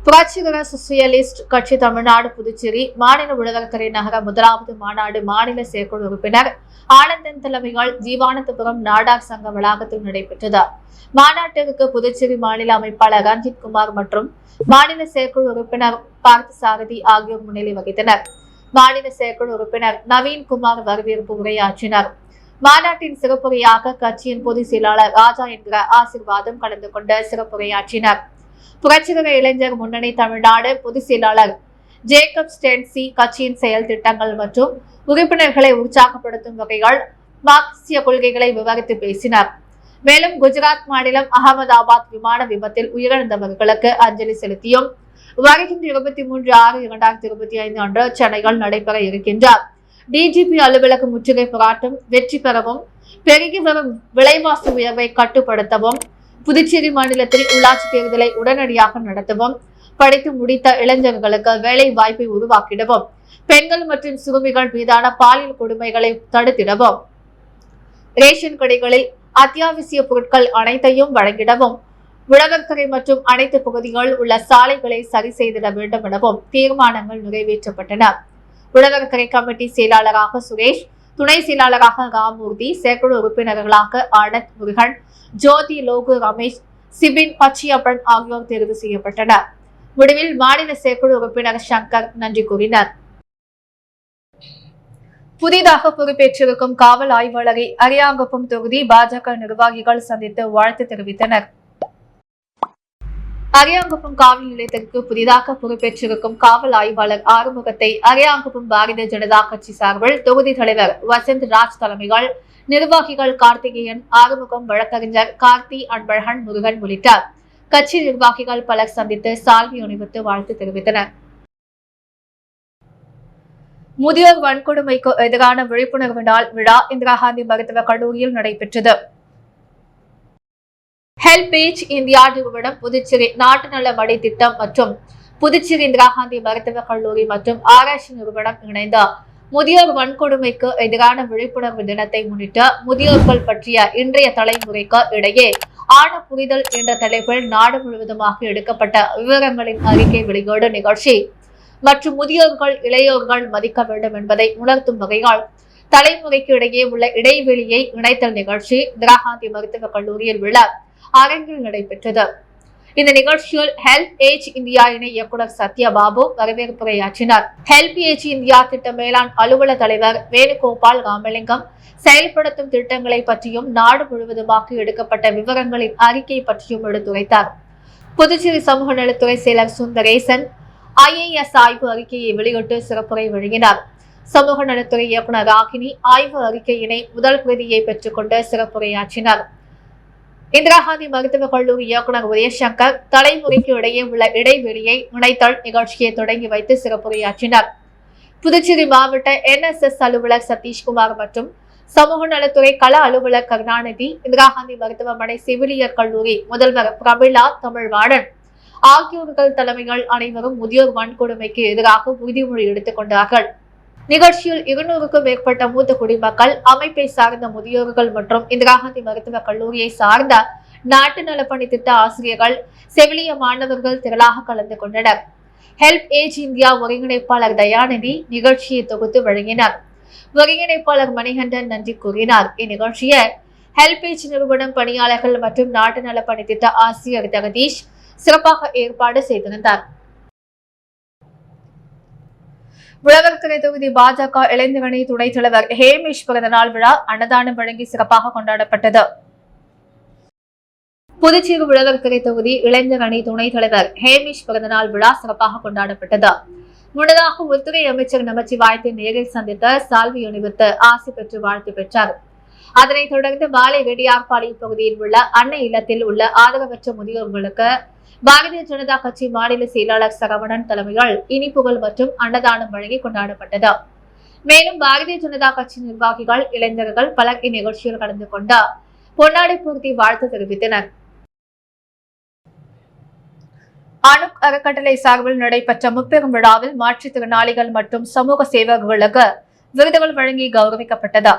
புரட்சிகர சோசியலிஸ்ட் கட்சி தமிழ்நாடு புதுச்சேரி மாநில உழவர்கரை நகர முதலாவது மாநாடு மாநில செயற்குழு உறுப்பினர் ஆனந்தன் தலைமையில் ஜீவானந்தபுரம் நாடார் சங்க வளாகத்தில் நடைபெற்றது. மாநாட்டிற்கு புதுச்சேரி மாநில அமைப்பாளர் ரஞ்சித் குமார் மற்றும் மாநில செயற்குழு உறுப்பினர் பார்த்தசாரதி ஆகியோர் முன்னிலை வகித்தனர். மாநில செயற்குழு உறுப்பினர் நவீன்குமார் வரவேற்பு உரையாற்றினார். மாநாட்டின் சிறப்புரையாக கட்சியின் பொதுச் செயலாளர் ராஜா என்கிற ஆசிர்வாதம் கலந்து கொண்டு சிறப்புரையாற்றினார். புரட்சிகர இளைஞர் முன்னணி தமிழ்நாடு பொதுச் செயலாளர் ஜேக்கப் ஸ்டென்சி கட்சியின் செயல் திட்டங்கள் மற்றும் உறுப்பினர்களை உற்சாகப்படுத்தும் வகையில் மார்க்சிய கொள்கைகளை விவரித்து பேசினார். மேலும் குஜராத் மாநிலம் அகமதாபாத் விமான விபத்தில் உயிரிழந்தவர்களுக்கு அஞ்சலி செலுத்தியும் வருகின்ற 23/6/2025 அன்று சென்னையில் நடைபெற இருக்கின்றார் டிஜிபி அலுவலக முற்றுகை போராட்டம் வெற்றி பெறவும், பெருகி வரும் விலைவாசி உயர்வை கட்டுப்படுத்தவும், புதுச்சேரி மாநிலத்தில் உள்ளாட்சி தேர்தலை உடனடியாக நடத்தவும், படித்து முடித்த இளைஞர்களுக்கு வேலை வாய்ப்பை உருவாக்கிடவும், பெண்கள் மற்றும் சிறுமிகள் மீதான பாலியல் கொடுமைகளை தடுத்திடவும், ரேஷன் கடைகளில் அத்தியாவசிய பொருட்கள் அனைத்தையும் வழங்கிடவும், உழவர்கரை மற்றும் அனைத்து பகுதிகளில் உள்ள சாலைகளை சரி செய்திட வேண்டும் எனவும் தீர்மானங்கள் நிறைவேற்றப்பட்டன. உழவர்கரை கமிட்டி செயலாளராக சுரேஷ், துணை செயலாளராக ராமூர்த்தி, செயற்குழு உறுப்பினர்களாக ஆனந்த் முருகன், ஜோதி, லோகு, ரமேஷ், சிபின், பச்சியப்பன் ஆகியோர் தேர்வு செய்யப்பட்டனர். முடிவில் மாநில செயற்குழு உறுப்பினர் சங்கர் நன்றி கூறினார். புதிதாக பொறுப்பேற்றிருக்கும் காவல் ஆய்வாளரை அரியாங்குப்பம் தொகுதி பாஜக நிர்வாகிகள் சந்தித்து வாழ்த்து தெரிவித்தனர். அரியாங்குப்பம் காவல் நிலையத்திற்கு புதிதாக பொறுப்பேற்றிருக்கும் காவல் ஆய்வாளர் ஆறுமுகத்தை அரியாங்குப்பம் பாரதிய ஜனதா கட்சி சார்பில் தொகுதி தலைவர் வசந்த் ராஜ் தலைமையில் நிர்வாகிகள் கார்த்திகேயன், ஆறுமுகம், வழக்கறிஞர் கார்த்தி, அன்பழகன், முருகன் உள்ளிட்ட கட்சி நிர்வாகிகள் பலர் சந்தித்து சால்வி அணிவித்து வாழ்த்து தெரிவித்தனர். முதியோர் வன்கொடுமைக்கு எதிரான விழிப்புணர்வு நாள் விழா இந்திரா காந்தி மருத்துவக் கல்லூரியில் நடைபெற்றது. ஹெல்பேஜ் இந்தியா நிறுவனம், புதுச்சேரி நாட்டு நல மடை திட்டம் மற்றும் புதுச்சேரி இந்திரா காந்தி மருத்துவக் கல்லூரி மற்றும் ஆராய்ச்சி நிறுவனம் இணைந்த முதியோர் வன்கொடுமைக்கு எதிரான விழிப்புணர்வு தினத்தை முன்னிட்டு முதியோர்கள் பற்றிய இன்றைய தலைமுறைக்கு இடையே ஆன புரிதல் என்ற தலைப்பில் நாடு முழுவதுமாக எடுக்கப்பட்ட விவரங்களின் அறிக்கை வெளியீடு நிகழ்ச்சி மற்றும் முதியோர்கள் இளையோர்கள் மதிக்க வேண்டும் என்பதை உணர்த்தும் வகையால் தலைமுறைக்கு இடையே உள்ள இடைவெளியை இணைத்தல் நிகழ்ச்சி இந்திரா காந்தி மருத்துவக் கல்லூரியில் உள்ள அரங்கில் நடைபெற்றது. இந்த நிகழ்ச்சியில் ஹெல்ப் ஏஜ் இந்தியா இணை இயக்குநர் சத்யபாபு வரவேற்புரையாற்றினார். ஹெல்ப் ஏஜ் இந்தியா திட்ட மேலாண் அலுவலர் தலைவர் வேணுகோபால் ராமலிங்கம் செயல்படுத்தும் திட்டங்களை பற்றியும் நாடு முழுவதுமாக எடுக்கப்பட்ட விவரங்களின் அறிக்கை பற்றியும் எடுத்துரைத்தார். புதுச்சேரி சமூக நலத்துறை செயலர் சுந்தரேசன் IAS ஆய்வு அறிக்கையை வெளியிட்டு சிறப்புரை வழங்கினார். சமூக நலத்துறை இயக்குநர் ராகினி ஆய்வு அறிக்கையினை முதல் பிரதியை பெற்றுக் கொண்டு சிறப்புரையாற்றினார். இந்திரா காந்தி மருத்துவக் கல்லூரி இயக்குநர் உதயசங்கர் தலைமுறைக்கு இடையே உள்ள இடைவெளியை இணைத்தல் நிகழ்ச்சியை தொடங்கி வைத்து சிறப்புரையாற்றினார். புதுச்சேரி மாவட்ட NSS அலுவலர் சதீஷ்குமார் மற்றும் சமூக நலத்துறை கள அலுவலர் கருணாநிதி, இந்திரா காந்தி மருத்துவமனை செவிலியர் கல்லூரி முதல்வர் பிரமிளா தமிழ்வாணன் ஆகியோர்கள் தலைமைகள் அனைவரும் முதியோர் வன்கொடுமைக்கு எதிராக உறுதிமொழி எடுத்துக் கொண்டார்கள். நிகழ்ச்சியில் 200க்கும் மேற்பட்ட மூத்த குடிமக்கள், அமைப்பை சார்ந்த முதியோர்கள் மற்றும் இந்திரா காந்தி மருத்துவக் கல்லூரியை சார்ந்த நாட்டு நலப்பணி திட்ட ஆசிரியர்கள், செவிலிய மாணவர்கள் திரளாக கலந்து கொண்டனர். ஹெல்ப் ஏஜ் இந்தியா ஒருங்கிணைப்பாளர் தயாநிதி நிகழ்ச்சியை தொகுத்து வழங்கினார். ஒருங்கிணைப்பாளர் மணிகண்டன் நன்றி கூறினார். இந்நிகழ்ச்சியை ஹெல்ப் ஏஜ் நிறுவனம் பணியாளர்கள் மற்றும் நாட்டு நலப்பணி திட்ட ஆசிரியர் ஜெகதீஷ் சிறப்பாக ஏற்பாடு செய்திருந்தார். உழவர்கரை தொகுதி பாஜக இளைஞரணி துணைத் தலைவர் ஹேமிஷ் பிறந்தநாள் விழா அன்னதானம் வழங்கி சிறப்பாக கொண்டாடப்பட்டது. புதுச்சேரி உழவர்கரை தொகுதி இளைஞரணி துணைத் தலைவர் ஹேமிஷ் பிறந்தநாள் விழா சிறப்பாக கொண்டாடப்பட்டது. முன்னதாக உள்துறை அமைச்சர் நமச்சிவாயத்தை நேரில் சந்தித்து சால்வி அணிவித்து ஆசி பெற்று வாழ்த்து பெற்றார். அதனைத் தொடர்ந்து மாலை வெடியார்பாளையம் பகுதியில் உள்ள அன்னை இல்லத்தில் உள்ள ஆதரவற்ற முதியோர்களுக்கு பாரதிய ஜனதா கட்சி மாநில செயலாளர் சரவணன் தலைமையில் இனிப்புகள் மற்றும் அன்னதானம் வழங்கி கொண்டாடப்பட்டது. மேலும் பாரதிய ஜனதா கட்சி நிர்வாகிகள், இளைஞர்கள் பலர் இந்நிகழ்ச்சியில் கலந்து கொண்டு பொன்னாடை பூர்த்தி வாழ்த்து தெரிவித்தனர். அனுக் அறக்கட்டளை சார்பில் நடைபெற்ற முப்பெரும் விழாவில் மாற்றுத்திறனாளிகள் மற்றும் சமூக சேவகர்களுக்கு விருதுகள் வழங்கி கௌரவிக்கப்பட்டது.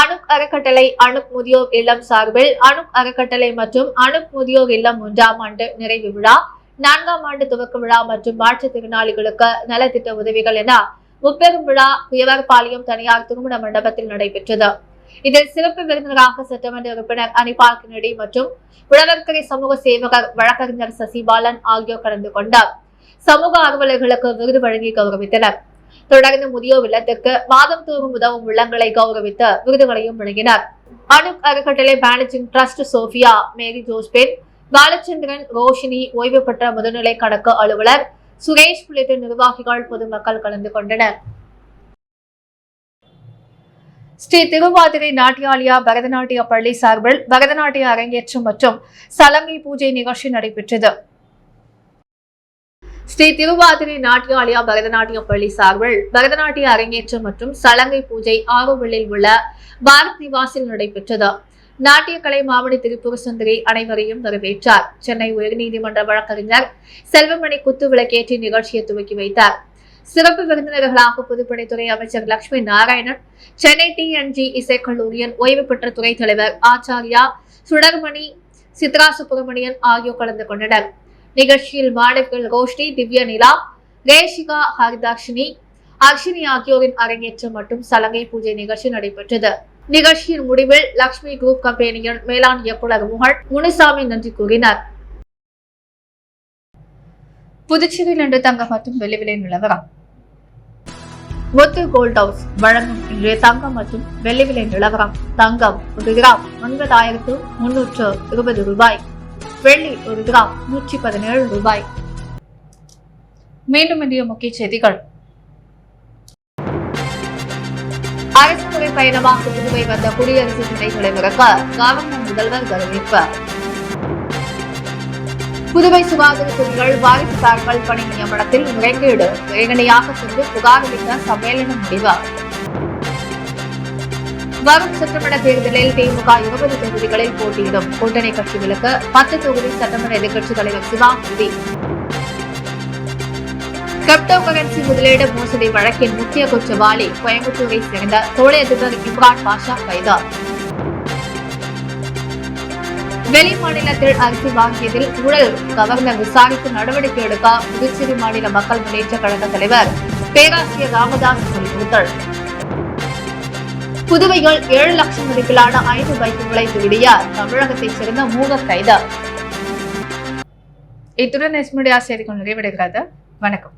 அனுக் அறக்கட்டளை அனுக் முதியோர் இல்லம் சார்பில் அனுக் அறக்கட்டளை மற்றும் அனுக் முதியோர் இல்லம் 1ஆம் ஆண்டு நிறைவு விழா, 4ஆம் ஆண்டு துவக்க விழா மற்றும் மாற்றுத்திறனாளிகளுக்கு நலத்திட்ட உதவிகள் என முப்பெரும் விழா குயவர்பாளையம் தனியார் திருமண மண்டபத்தில் நடைபெற்றது. இதில் சிறப்பு விருந்தினராக சட்டமன்ற உறுப்பினர் அனிபால் கென்னடி மற்றும் உழவர்கரை சமூக சேவகர் வழக்கறிஞர் சசிபாலன் ஆகியோர் கலந்து கொண்டார். சமூக ஆர்வலர்களுக்கு விருது வழங்கி கௌரவித்தனர். தொடர்ந்து முதியோர் இல்லத்திற்கு மாதம் தோறும் உதவும் உள்ளங்களை கௌரவித்து விருதுகளையும் வழங்கினர். அனுக் அறக்கட்டளை மேனேஜிங் டிரஸ்ட் சோபியா, மேரி ஜோஸ்பென், பாலச்சந்திரன், ரோஷினி, ஓய்வு பெற்ற முதுநிலை கணக்கு அலுவலர் சுரேஷ் உள்ளிட்ட நிர்வாகிகள், பொதுமக்கள் கலந்து கொண்டனர். ஸ்ரீ திருவாதிரை நாட்டியாலயா பரதநாட்டிய பள்ளி சார்பில் பரதநாட்டிய அரங்கேற்றம் மற்றும் சலங்கை பூஜை நிகழ்ச்சி நடைபெற்றது. ஸ்ரீ திருவாதிரை நாட்டியாலயா பரதநாட்டிய பள்ளி சார்பில் பரதநாட்டிய அரங்கேற்றம் மற்றும் சலங்கை பூஜை ஆரோவில்லில் உள்ள பாரத் நிவாசில் நடைபெற்றது. நாட்டிய கலை மாமணி திரிபுர சுந்தரி அனைவரையும் வரவேற்றார். சென்னை உயர்நீதிமன்ற வழக்கறிஞர் செல்வமணி குத்து விளக்கேற்றி நிகழ்ச்சியை துவக்கி வைத்தார். சிறப்பு விருந்தினர்களாக பொதுப்பணித்துறை அமைச்சர் லட்சுமி நாராயணன், சென்னை TNG இசைக்கல்லூரியின் ஓய்வு பெற்ற துறை தலைவர் ஆச்சாரியா சுடர்மணி, சித்ரா சுப்பிரமணியன் ஆகியோர் கலந்து கொண்டனர். நிகழ்ச்சியில் மாணவிகள் ரோஷ்டி, திவ்யா நிலா, ரேஷிகா, ஹரிதாக்ஷினி, அர்ஷினி ஆகியோரின் அரங்கேற்றம் மற்றும் சலங்கை பூஜை நிகழ்ச்சி நடைபெற்றது. நிகழ்ச்சியின் முடிவில் லட்சுமி குரூப் கம்பெனியின் மேலாண் இயக்குநர் முனுசாமி நன்றி கூறினார். புதுச்சேரியில் இன்று தங்கம் மற்றும் வெள்ளி விலை நிலவரம். முத்து கோல்ட் ஹவுஸ் வழங்கும் இன்றைய தங்கம் மற்றும் வெள்ளி விலை நிலவரம். தங்கம் 1 கிராம் 9320 ரூபாய், வெள்ளி 1 கிராம் 117 ரூபாய். மீண்டும் இந்திய முக்கிய செய்திகள். அரசு முறை பயணமாக புதுவை வந்த குடியரசு துணைத் தலைவருக்கு கவர்னர் முதல்வர் வரவேற்பு. புதுவை சுகாதாரத்துறைகள் வாரிசுதாரர்கள் பணி நியமனத்தில் முறைகேடு வேகனையாக சென்று புகார் அளித்த சம்மேளன முடிவு. வரும் சட்டமன்ற தேர்தலில் திமுக 20 தொகுதிகளில் போட்டியிடும். கூட்டணி கட்சிகளுக்கு 10 தொகுதி சட்டமன்ற எதிர்க்கட்சித் தலைவர் சிவா உறுதி. கிரிப்டோ கரன்சி முதலீடு மோசடி வழக்கின் முக்கிய குற்றவாளி கோயம்புத்தூரை சேர்ந்த தொழிலதிபர் இம்ரான் பாஷா கைது. வெளி மாநிலத்தில் அரிசி வாங்கியதில் ஊழல் கவர்னர் விசாரித்து நடவடிக்கை எடுக்க புதுச்சேரி மாநில மக்கள் முன்னேற்ற கழக தலைவர் பேராசிரியர் ராமதாஸ் வலியுறுத்தல். புதுவையில் 7 லட்சம் மதிப்பிலான 5 பைக்குகளை திருடிய தமிழகத்தைச் சேர்ந்த 3 கைது. இத்துடன் எஸ் மீடியா செய்திகள் நிறைவடைகிறது. வணக்கம்.